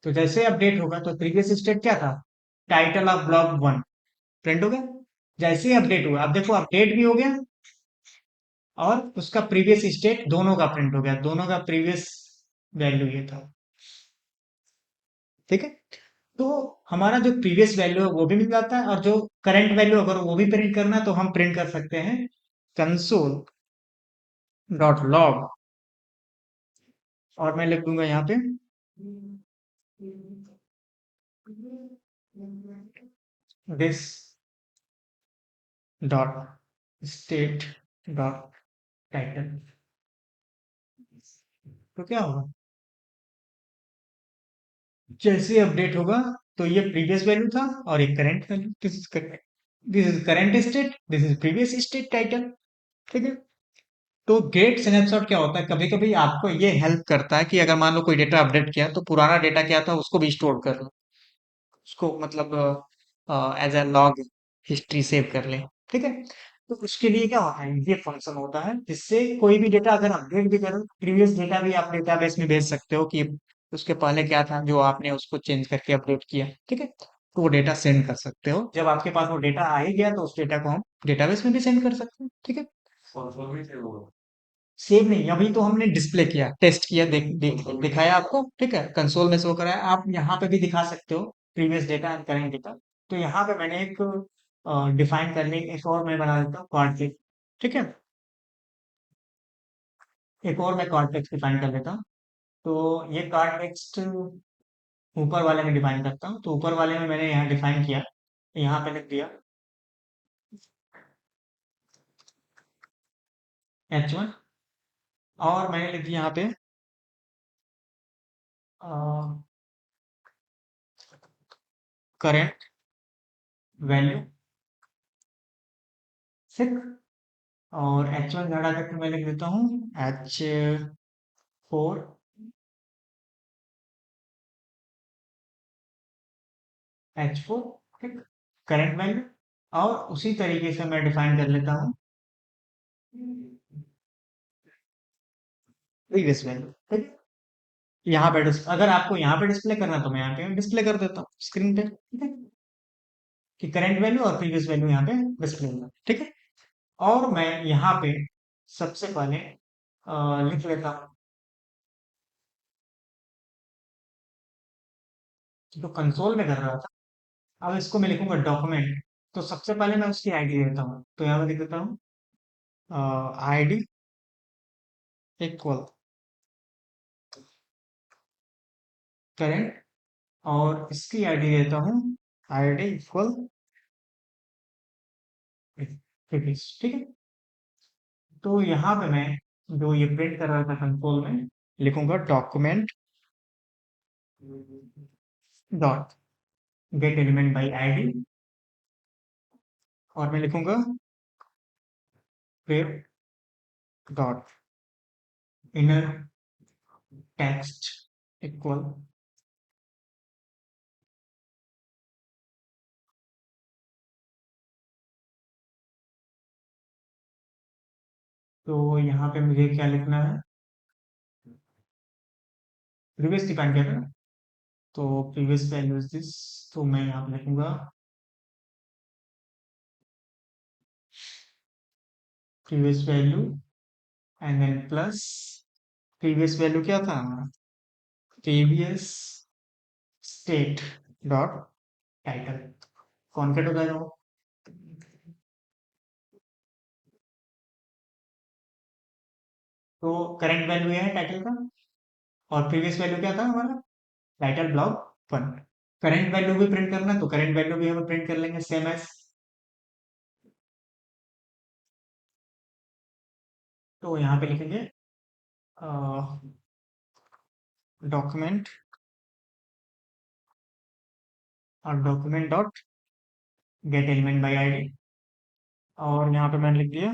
तो जैसे अपडेट होगा तो प्रीवियस स्टेट क्या था, title of blog one print हो गया। जैसे ही अपडेट हुआ, अब देखो अपडेट भी हो गया और उसका प्रीवियस स्टेट दोनों का प्रिंट हो गया, दोनों का प्रीवियस वैल्यू ये था। ठीक है, तो हमारा जो प्रीवियस वैल्यू है वो भी मिल जाता है, और जो करंट वैल्यू अगर वो भी प्रिंट करना है तो हम प्रिंट कर सकते हैं कंसोल डॉट लॉग, और मैं लिख दूंगा यहाँ पे this dot state dot title. तो क्या होगा, जैसे अपडेट होगा तो ये प्रीवियस वैल्यू था और एक current value, this is current state, this is previous state title. ठीक है, तो गेट स्नैपशॉट क्या होता है, कभी कभी आपको ये हेल्प करता है कि अगर मान लो कोई डेटा अपडेट किया तो पुराना डेटा क्या था उसको भी स्टोर कर लो, उसको मतलब as a log history save कर ले। ठीक है, तो उसके लिए क्या होता है, ये फंक्शन होता है जिससे कोई भी डेटा अगर अपडेट भी करो, प्रीवियस डेटा भी आप डेटाबेस में भेज सकते हो कि उसके पहले क्या था जो आपने उसको चेंज करके अपडेट किया। ठीक है, तो वो डेटा सेंड कर सकते हो, जब आपके पास वो डेटा आ ही गया तो उस डेटा को हम डेटाबेस में भी सेंड कर सकते हैं। ठीक है, सेव नहीं, अभी तो हमने डिस्प्ले किया, टेस्ट किया, दिखाया आपको। ठीक है, कंसोल में शो कराया, आप यहाँ पे भी दिखा सकते हो previous data and current data. तो यहाँ पे मैंने एक डिफाइन करने एक और मैं बना देता हूँ कॉन्टेक्स्ट। ठीक है, एक और मैं कॉन्टेक्स्ट डिफाइन कर देता हूँ। तो ये कॉन्टेक्स्ट ऊपर वाले में डिफाइन करता हूँ, तो ऊपर वाले में मैंने यहाँ डिफाइन किया, यहाँ पे लिख दिया H1, और मैंने लिख दिया यहाँ पे करेंट वैल्यू 6, और H1 घटा करके मैं लिख देता हूँ H4 H4। ठीक, करंट वैल्यू, और उसी तरीके से मैं डिफाइन कर लेता हूँ प्रीवियस वैल्यू। ठीक है, यहाँ पे अगर आपको यहाँ पे डिस्प्ले करना है तो मैं यहाँ पे डिस्प्ले कर देता हूँ स्क्रीन पे। ठीक है, कि करंट वैल्यू और प्रीवियस वैल्यू यहाँ पे डिस्प्ले होगा। ठीक है, और मैं यहाँ पे सबसे पहले लिख लेता हूँ, तो कंसोल में कर रहा था, अब इसको मैं लिखूंगा डॉक्यूमेंट। तो सबसे पहले मैं उसकी आईडी देता हूँ, तो यहाँ पे लिख देता हूँ आईडी इक्वल करेंट, और इसकी आईडी देता हूँ आईडी इक्वल प्रीवियस। ठीक है, तो यहाँ पे मैं जो ये प्रिंट कर रहा था कंसोल में, लिखूंगा document dot gate element by ID, और मैं लिखूंगा फिर डॉट इनर टेक्स्ट इक्वल। तो यहाँ पे मुझे क्या लिखना है, प्रीवियस डिफाइन किया था ना, तो प्रीवियस वैल्यू इज दिस, तो मैं यहाँ पे लिखूंगा previous value and then plus previous value क्या था हमारा, previous state dot title, concat हो जाएगा वो। तो करंट वैल्यू ये है टाइटल का, और प्रीवियस वैल्यू क्या था हमारा, title block one. Current value भी प्रिंट करना है तो करंट वैल्यू भी हम प्रिंट कर लेंगे सेम एज, तो यहाँ पे लिखेंगे डॉक्यूमेंट, और document dot gate element by ID, और यहाँ पे मैंने लिख दिया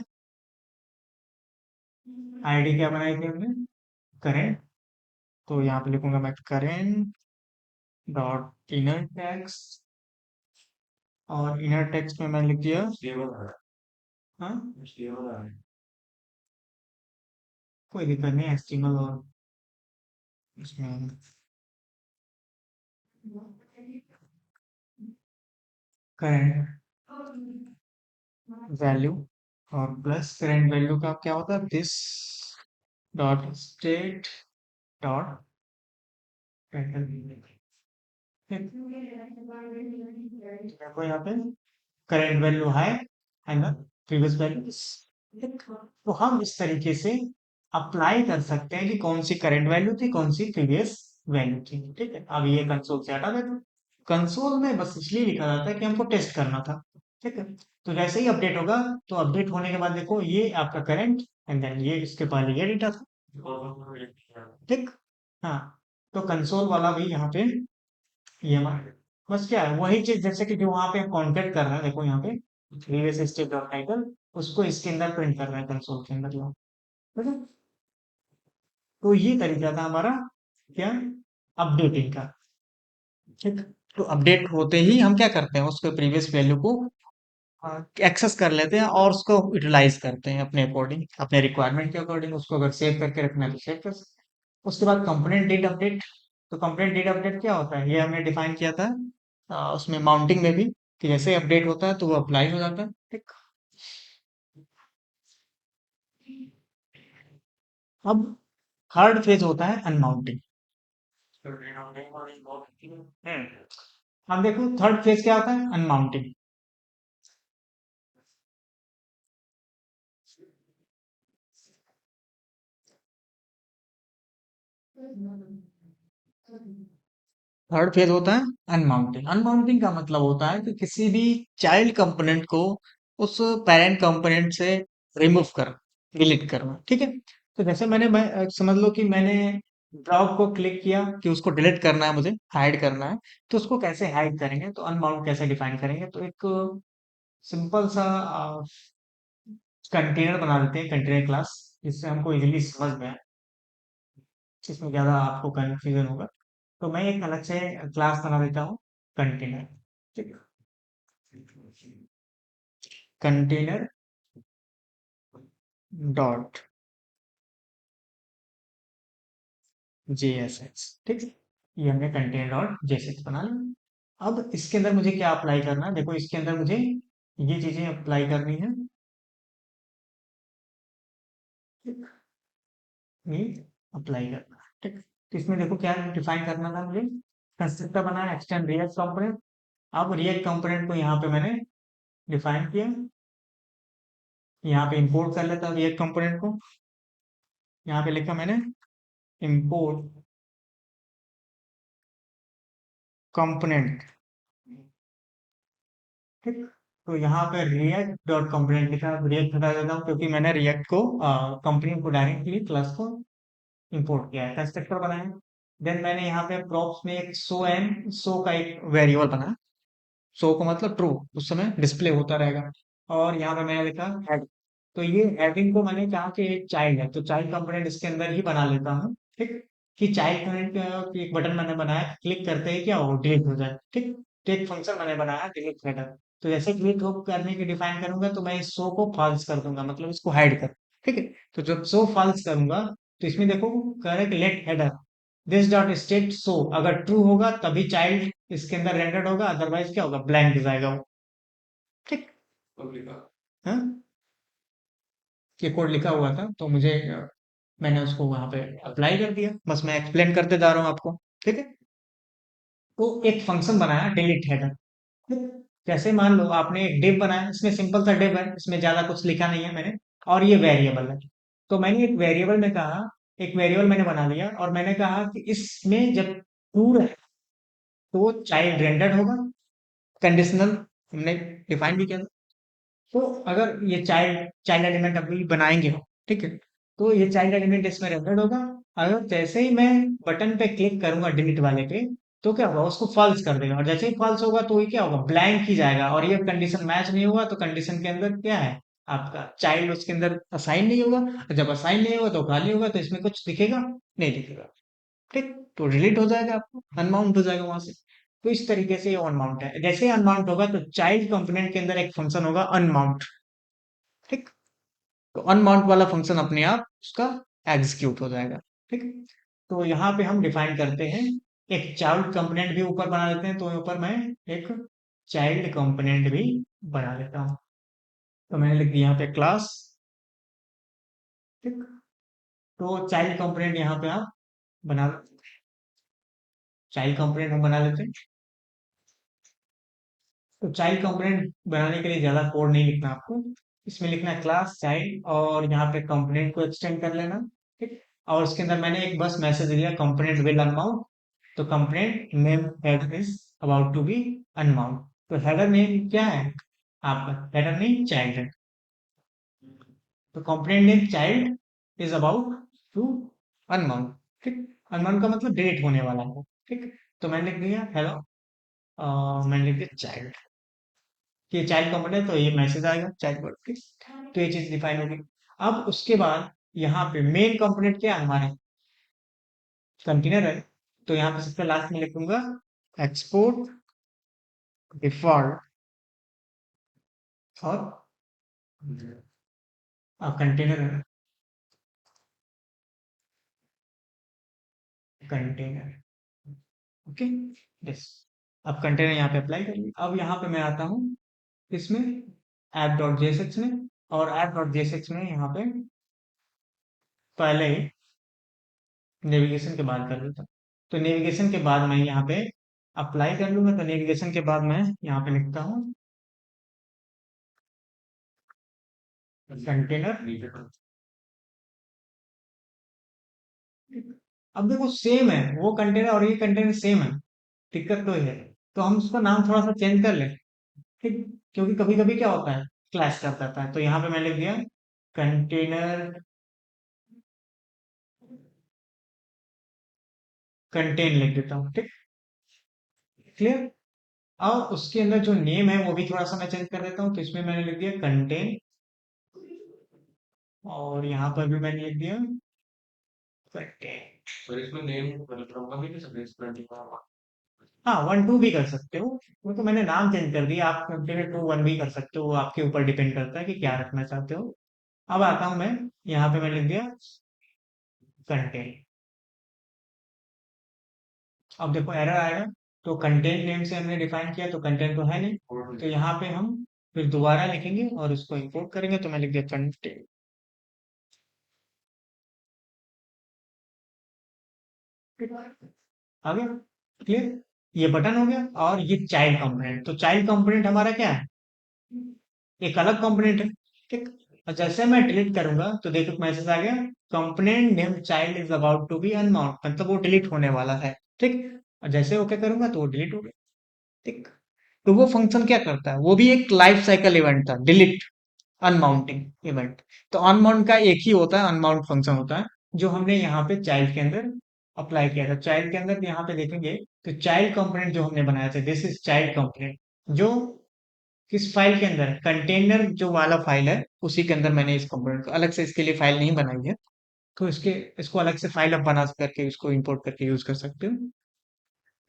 आईडी क्या बनाई थी हमने, करेंट। तो यहाँ पे लिखूंगा मैं करेंट डॉट इनर टेक्स्ट, और इनर टेक्स्ट में मैंने लिख दिया हाँ, कोई दिक्कत नहीं, एचटीएमएल और इसमें करेंट वैल्यू, और प्लस करंट वैल्यू का क्या होता है, दिस डॉट स्टेट डॉट देखो यहाँ पे करंट वैल्यू है एंड प्रीवियस वैल्यू। तो हम इस तरीके से अप्लाई कर सकते हैं कि कौन सी करंट वैल्यू थी, कौन सी प्रीवियस वैल्यू थी। ठीक है, अब ये कंसोल से हटा देते हैं। कंसोल में बस इसलिए लिखा जाता है कि हमको टेस्ट करना था। ठीक है, तो जैसे ही अपडेट होगा, तो अपडेट होने के बाद देखो ये आपका करंट एंड देन ये इसके पहले ये डेटा था। ठीक, हाँ, तो कंसोल वाला भी यहाँ पे ये हमारा बस क्या है, वही चीज जैसे कि जो वहां पे कॉन्टेक्ट कर रहे हैं, देखो यहाँ पे प्रीवियस स्टेट डॉट टाइटल, उसको इसके अंदर प्रिंट कर रहे हैं कंसोल के अंदर यहाँ। ठीक है, तो ये तरीका था हमारा क्या, अपडेटिंग का। ठीक, तो अपडेट होते ही हम क्या करते हैं, उसके प्रीवियस वैल्यू को एक्सेस कर लेते हैं और उसको यूटिलाइज करते हैं अपने अकॉर्डिंग, अपने रिक्वायरमेंट के अकॉर्डिंग। उसको अगर सेव करके रखना है तो सेव कर सकते हैं। उसके बाद कंपोनेंट डेट अपडेट। तो कंपोनेंट डेट अपडेट क्या होता है, ये हमने डिफाइन किया था उसमें माउंटिंग में भी, कि जैसे अपडेट होता है तो वो अप्लाई हो जाता है। ठीक, अब थर्ड फेज होता है अनमाउंटिंग। अब देखो थर्ड फेज क्या होता है, अनमाउंटिंग। थर्ड फेज होता है अनमाउंटिंग। अनमाउंटिंग का मतलब होता है कि किसी भी चाइल्ड कंपोनेंट को उस पेरेंट कंपोनेंट से रिमूव कर, डिलीट करना। ठीक है, तो जैसे समझ लो कि मैंने ड्रॉप को क्लिक किया कि उसको डिलीट करना है, मुझे हाइड करना है। तो उसको कैसे हाइड करेंगे, तो अनबाउंड कैसे डिफाइन करेंगे, तो एक सिंपल सा कंटेनर बना देते हैं, कंटेनर क्लास, जिससे हमको इजीली समझ में आए, जिसमें ज़्यादा आपको कंफ्यूजन होगा। तो मैं एक अलग से क्लास बना देता हूँ, कंटेनर। ठीक, कंटेनर डॉट जेएसएक्स। ठीक है, ये हमने कंटेनर डॉट जेएसएक्स बना लिया। अब इसके अंदर मुझे क्या अप्लाई करना है, देखो इसके अंदर मुझे ये चीजें अप्लाई करनी है। ठीक, ये अप्लाई करना है। ठीक, तो इसमें देखो क्या डिफाइन करना था मुझे, कंस्ट्रक्टर बनाया एक्सटेंड रिएक्ट कंपोनेंट। अब रिएक्ट कंपोनेंट को यहाँ पे मैंने डिफाइन किया, यहाँ पे इंपोर्ट कर लेता हूँ रिएक्ट कंपोनेंट को। यहाँ पे लिखा मैंने इंपोर्ट कंपोनेंट। ठीक, तो यहाँ पे रिएक्ट डॉट कंपोनेंट लिखा है, रिएक्ट हटा देता हूँ क्योंकि मैंने रिएक्ट को कंपोनेंट को डायरेक्टली क्लास को इंपोर्ट किया है, कंस्ट्रक्टर बनाया। देन मैंने यहाँ पे प्रॉप्स में एक शो का एक वेरिएबल बनाया। शो को मतलब ट्रू, उस समय डिस्प्ले होता रहेगा। और यहाँ पे मैंने लिखा हेड। तो ये हेडिंग को मैंने कहा कि एक चाइल्ड है, तो चाइल्ड कंपोनेंट इसके अंदर ही बना लेता हूँ। ठीक, कि चाइल्ड कंपोनेंट की एक बटन मैंने बनाया, क्लिक करते ही क्या हो, डिलीट हो जाए। ठीक, तो एक फंक्शन मैंने बनाया डिलीट हेडर। तो जैसे डिलीट हो करने की डिफाइन करूंगा, तो मैं इस शो को फॉल्स कर दूंगा, मतलब इसको हाइड कर। ठीक है, तो जब शो फॉल्स करूंगा, तो इसमें देखो correct let header this dot state show, अगर ट्रू होगा तभी चाइल्ड इसके अंदर रेंडर्ड होगा, अदरवाइज क्या होगा, ब्लैंक जाएगा वो। ठीक, हाँ, ये कोड लिखा हुआ था तो मुझे मैंने उसको वहां पे अप्लाई कर दिया, बस मैं एक्सप्लेन करते जा रहा हूँ आपको। ठीक है, तो एक फंक्शन बनाया डिलीट हेडर। जैसे मान लो आपने एक डिव बनाया, इसमें सिंपल सा डिव है, इसमें ज्यादा कुछ लिखा नहीं है मैंने, और ये वेरिएबल है। तो मैंने एक वेरिएबल में कहा, एक वेरिएबल मैंने बना लिया और मैंने कहा कि इसमें जब ट्रू है तो चाइल्ड रेंडर्ड होगा, कंडीशनल हमने डिफाइन भी किया था। तो अगर ये चाइल्ड चाइल्ड एलिमेंट अभी बनाएंगे हम, ठीक है, तो ये चाइल्ड एलिमेंट इसमें रेंडर्ड होगा। अगर जैसे ही मैं बटन पे क्लिक करूंगा डिलीट वाले पे, तो क्या होगा, उसको फॉल्स कर देगा, और जैसे ही फॉल्स होगा तो ये क्या होगा, ब्लैंक ही जाएगा, और ये कंडीशन मैच नहीं हुआ तो कंडीशन के अंदर क्या है, आपका चाइल्ड उसके अंदर असाइन नहीं होगा, और जब असाइन नहीं होगा तो खाली होगा, तो इसमें कुछ दिखेगा नहीं दिखेगा। ठीक, तो डिलीट हो जाएगा, आपको अनमाउंट हो जाएगा वहां से। तो इस तरीके से ये अनमाउंट है। जैसे ही अनमाउंट होगा तो चाइल्ड कंपोनेंट के अंदर एक फंक्शन होगा अनमाउंट। ठीक, तो अनमाउंट वाला फंक्शन अपने आप उसका एग्जीक्यूट हो जाएगा। ठीक, तो यहाँ पे हम डिफाइन करते हैं एक चाइल्ड कंपोनेंट भी ऊपर बना लेते हैं, तो ऊपर मैं एक चाइल्ड कंपोनेंट भी बना लेता हूँ। तो मैंने लिख दिया यहाँ पे क्लास। ठीक, तो चाइल्ड कंपोनेंट यहाँ पे आप बना, चाइल्ड कंपोनेंट हम बना लेते हैं। तो चाइल्ड कंपोनेंट बनाने के लिए ज्यादा कोड नहीं लिखना आपको, इसमें लिखना है क्लास चाइल्ड, और यहाँ पे कंपोनेंट को एक्सटेंड कर लेना। ठीक, और उसके अंदर मैंने एक बस मैसेज दिया कंपोनेंट विल अनमाउंट। तो component name header is about to be unmount. तो हेडर नेम क्या है आपका, हेडर नेम चाइल्ड है। तो component name child is about to unmount. ठीक, अनमाउंट का मतलब डिलीट होने वाला है। ठीक, तो मैंने लिख दिया हेलो, मैंने लिख दिया चाइल्ड। ये चाइल्ड कंपोनेंट है तो ये मैसेज आएगा चाइल्ड वर्ड। ठीक, तो ये चीज डिफाइन होगी। अब उसके बाद यहाँ पे मेन कंपोनेंट क्या है हमारे, कंटेनर है। तो यहाँ पे सबसे लास्ट में लिखूंगा एक्सपोर्ट डिफॉल्ट और कंटेनर है, कंटेनर। Okay, yes. अब कंटेनर यहाँ पे अप्लाई करिए। अब यहाँ पे मैं आता हूँ इसमें ऐप डॉट जेएसएक्स में, और ऐप डॉट जेएसएक्स में यहाँ पे पहले नेविगेशन के बाद कर देता हूँ। तो नेविगेशन के बाद मैं यहाँ पे अप्लाई कर लूंगा। तो नेविगेशन के बाद मैं यहाँ पे लिखता हूँ कंटेनर। अब देखो सेम है वो कंटेनर और ये कंटेनर सेम है, दिक्कत तो ये है। तो हम उसका नाम थोड़ा सा चेंज कर लें। ठीक, क्योंकि कभी कभी क्या होता है क्लैश कर जाता है। तो यहाँ पे मैं लिख दिया कंटेनर कंटेन लिख देता हूँ। ठीक, क्लियर। और उसके अंदर जो नेम है वो भी थोड़ा सा मैं चेंज कर देता हूँ। तो इसमें मैंने लिख दिया कंटेन, और यहाँ पर भी मैंने लिख दिया कंटेन। और इसमें नेम भी कर सकते हैं, हाँ 1 2 भी कर सकते हो। वो तो मैंने नाम चेंज कर दिया, आप कंटेनर 2 1 भी कर सकते हो, वो आपके ऊपर डिपेंड करता है कि क्या रखना चाहते हो। अब आता हूँ मैं, यहाँ पे मैं लिख दिया कंटेन। अब देखो एरर आएगा। तो कंटेंट नेम से हमने डिफाइन किया तो कंटेंट तो है नहीं, तो यहाँ पे हम फिर दोबारा लिखेंगे और उसको इंपोर्ट करेंगे। तो मैं लिख दिया कंटेंट। आ गया, क्लियर। ये बटन हो गया, और ये चाइल्ड कंपोनेंट। तो चाइल्ड कंपोनेंट हमारा क्या है, एक अलग कंपोनेंट है। ठीक, और जैसे मैं डिलीट करूंगा तो देखो मैसेज आ गया component name child is about to be unmount, मतलब वो डिलीट होने वाला है। ठीक, और जैसे ओके करूंगा तो वो डिलीट हो गया। ठीक, तो वो फंक्शन क्या करता है, वो भी एक लाइफ साइकिल इवेंट था, डिलीट अनमाउंटिंग इवेंट। तो अनमाउंट का एक ही होता है, अनमाउंट फंक्शन होता है, जो हमने यहाँ पे चाइल्ड के अंदर अप्लाई किया था। चाइल्ड के अंदर यहाँ पे देखेंगे तो चाइल्ड कंपोनेंट जो हमने बनाया था, दिस इज चाइल्ड कंपोनेंट, जो किस फाइल के अंदर है, कंटेनर जो वाला फाइल है उसी के अंदर मैंने इस कंपोनेंट को अलग से इसके लिए फाइल नहीं बनाई है। तो इसको अलग से फाइल आप बना करके इसको इंपोर्ट करके यूज कर सकते हो।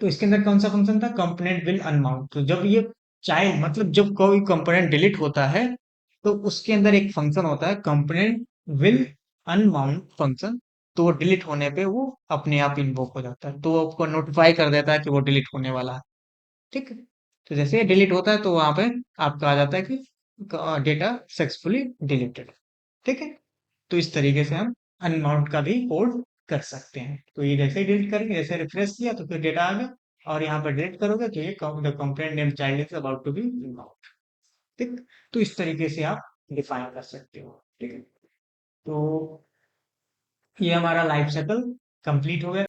तो इसके अंदर कौन सा फंक्शन था, कंपोनेंट विल अनमाउंट। तो जब ये चाइल्ड मतलब जब कोई कंपोनेंट डिलीट होता है तो उसके अंदर एक फंक्शन होता है कंपोनेंट विल अनमाउंट फंक्शन। तो वो डिलीट होने पे वो अपने आप इन्वोक हो जाता है, तो वो आपको नोटिफाई कर देता है कि वो डिलीट होने वाला है। ठीक है, तो जैसे ये डिलीट होता है तो वहां पे आपका आ जाता है कि डेटा सक्सेसफुली डिलीटेड। ठीक है, तो इस तरीके से हम अनमाउंट का भी कोड कर सकते हैं। तो ये जैसे ही डिलीट करेंगे, जैसे रिफ्रेश किया तो फिर डेटा आ गया, और यहाँ पर डिलीट करोगे तो ये the component name child is about to be unmount. ठीक, तो इस तरीके से आप डिफाइन कर सकते हो। ठीक है, तो ये हमारा लाइफ साइकिल कंप्लीट हो गया।